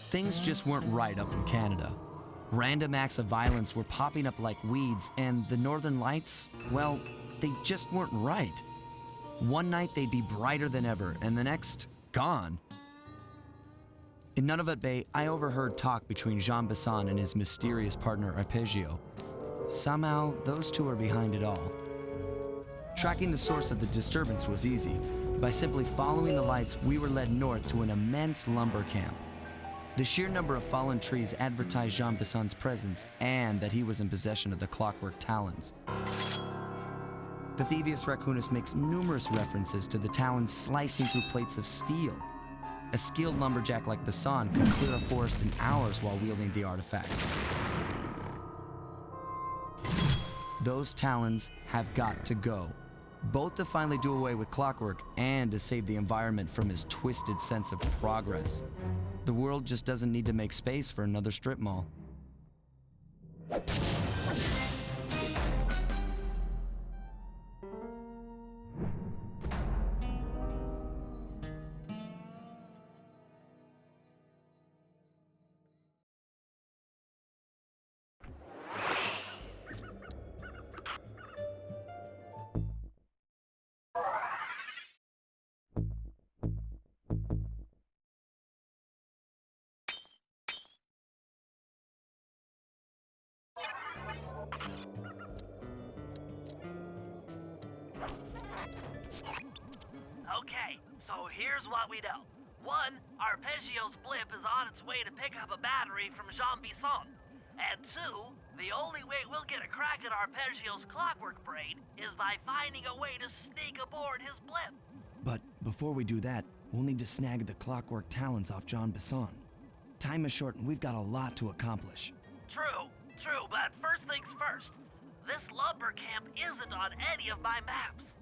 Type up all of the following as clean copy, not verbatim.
Things just weren't right up in Canada. Random acts of violence were popping up like weeds, and the Northern Lights, well, they just weren't right. One night they'd be brighter than ever, and the next, gone. In Nunavut Bay, I overheard talk between Jean Besson and his mysterious partner Arpeggio. Somehow, those two are behind it all. Tracking the source of the disturbance was easy. By simply following the lights, we were led north to an immense lumber camp. The sheer number of fallen trees advertised Jean Besson's presence and that he was in possession of the Clockwerk talons. The Thieves Raccoonus makes numerous references to the talons slicing through plates of steel. A skilled lumberjack like Besson could clear a forest in hours while wielding the artifacts. Those talons have got to go, both to finally do away with Clockwerk and to save the environment from his twisted sense of progress. The world just doesn't need to make space for another strip mall. Okay, so here's what we know. One, Arpeggio's blip is on its way to pick up a battery from Jean Besson. And two, the only way we'll get a crack at Arpeggio's Clockwerk brain is by finding a way to sneak aboard his blip. But before we do that, we'll need to snag the Clockwerk talons off Jean Besson. Time is short and we've got a lot to accomplish. True, but first things first. This lumber camp isn't on any of my maps.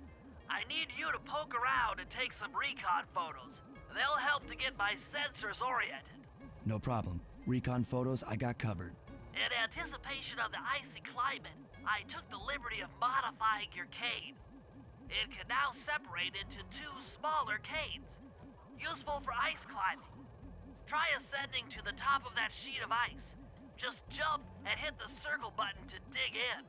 I need you to poke around and take some recon photos. They'll help to get my sensors oriented. No problem. Recon photos I got covered. In anticipation of the icy climate, I took the liberty of modifying your cane. It can now separate into two smaller canes, useful for ice climbing. Try ascending to the top of that sheet of ice. Just jump and hit the circle button to dig in.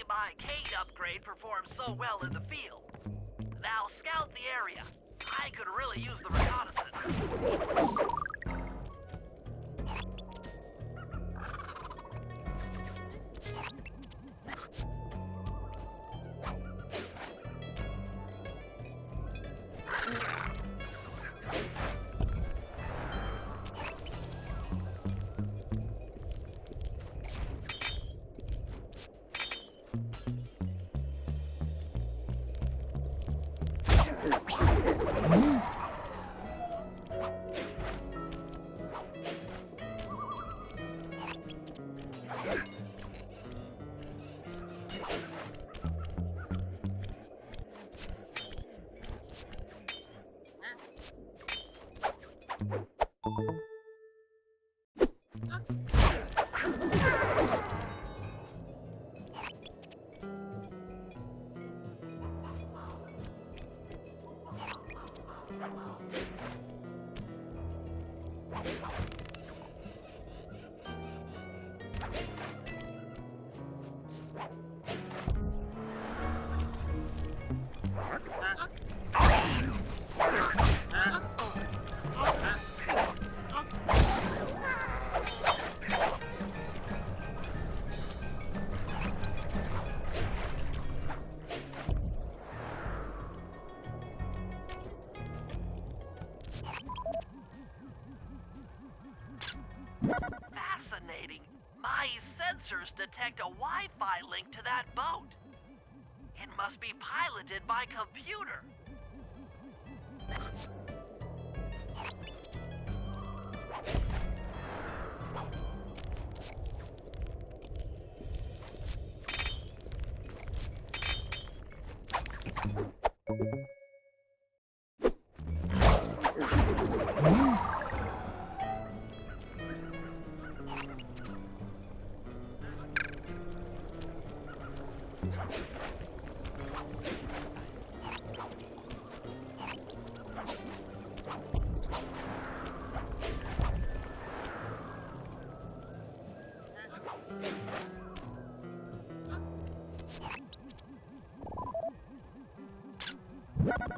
my arcade upgrade performed so well in the field. Now scout the area. I could really use the reconnaissance. Fascinating. My sensors detect a Wi-Fi link to that boat. It must be piloted by computer.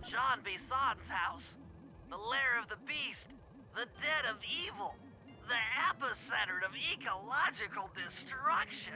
Jean Bison's house. The lair of the beast. The den of evil. The epicenter of ecological destruction.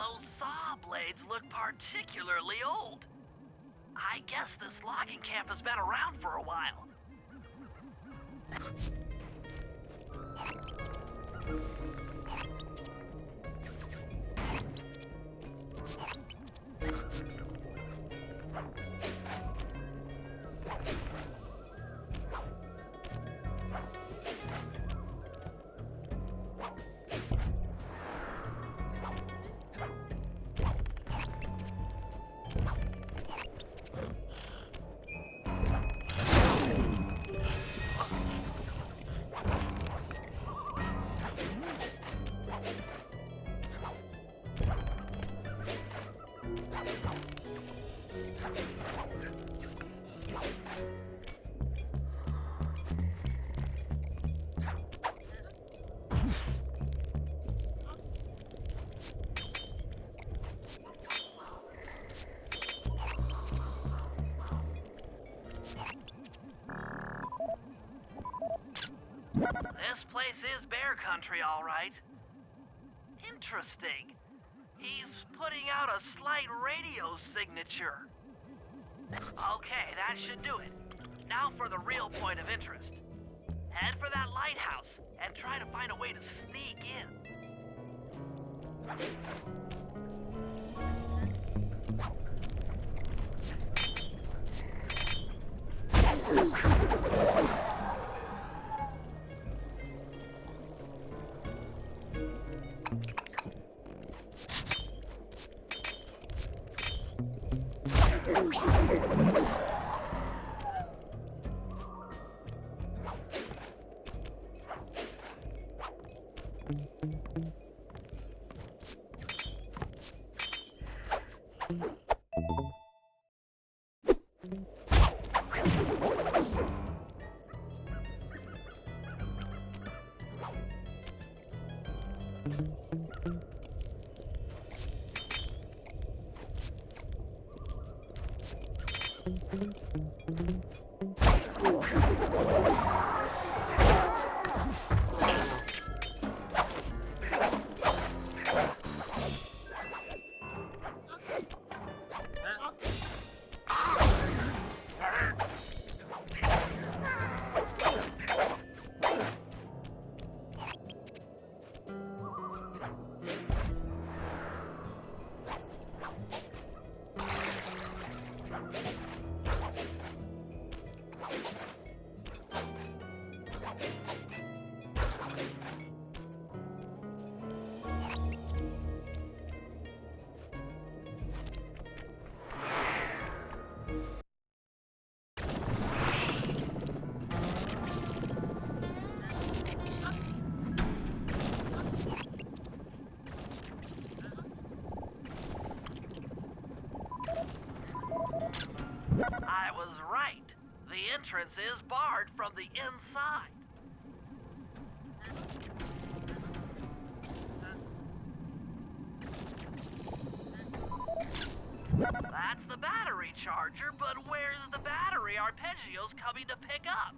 Those saw blades look particularly old. I guess this logging camp has been around for a while. This place is bear country, all right. Interesting. He's putting out a slight radio signature. Okay, that should do it. Now for the real point of interest. Head for that lighthouse and try to find a way to sneak in. I was right. The entrance is barred from the inside. That's the battery charger, but where's the battery Arpeggio's coming to pick up?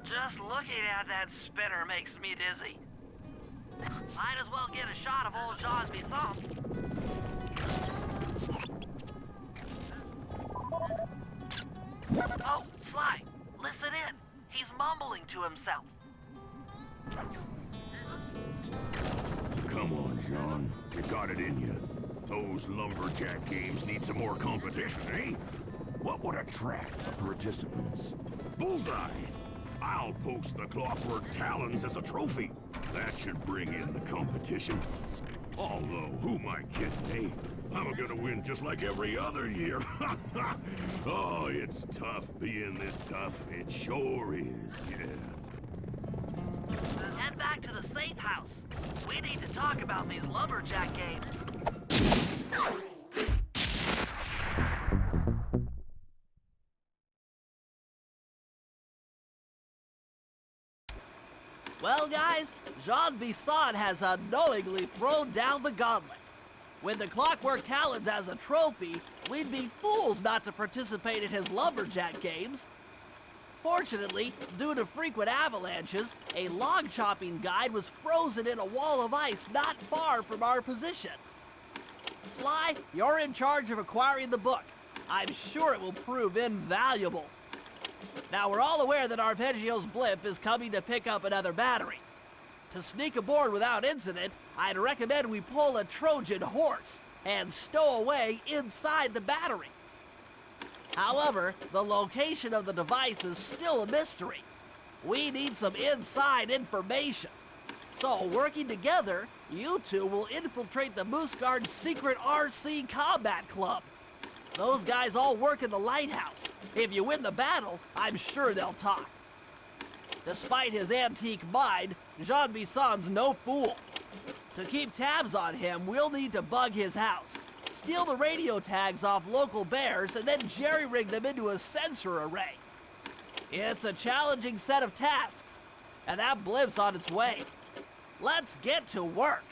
Just looking at that spinner makes me dizzy. Might as well get a shot of old Jean Bisson. Oh, Sly, listen in. He's mumbling to himself. Come on, Jean. You got it in you. Those lumberjack games need some more competition, eh? What would attract the participants? Bullseye! I'll post the Clockwerk talons as a trophy. That should bring in the competition. Although, who am I kidding, eh? I'm gonna win just like every other year. Oh, it's tough being this tough. It sure is, yeah. Head back to the safe house. We need to talk about these lumberjack games. Well, guys, Jean Bisson has unknowingly thrown down the gauntlet. With the Clockwerk talons as a trophy, we'd be fools not to participate in his lumberjack games. Fortunately, due to frequent avalanches, a log chopping guide was frozen in a wall of ice not far from our position. Sly, you're in charge of acquiring the book. I'm sure it will prove invaluable. Now, we're all aware that Arpeggio's blimp is coming to pick up another battery. To sneak aboard without incident, I'd recommend we pull a Trojan horse and stow away inside the battery. However, the location of the device is still a mystery. We need some inside information. So, working together, you two will infiltrate the Moose Guard's secret RC combat club. Those guys all work in the lighthouse. If you win the battle, I'm sure they'll talk. Despite his antique mind, Jean Bisson's no fool. To keep tabs on him, we'll need to bug his house, steal the radio tags off local bears, and then jerry-rig them into a sensor array. It's a challenging set of tasks, and that blimp's on its way. Let's get to work.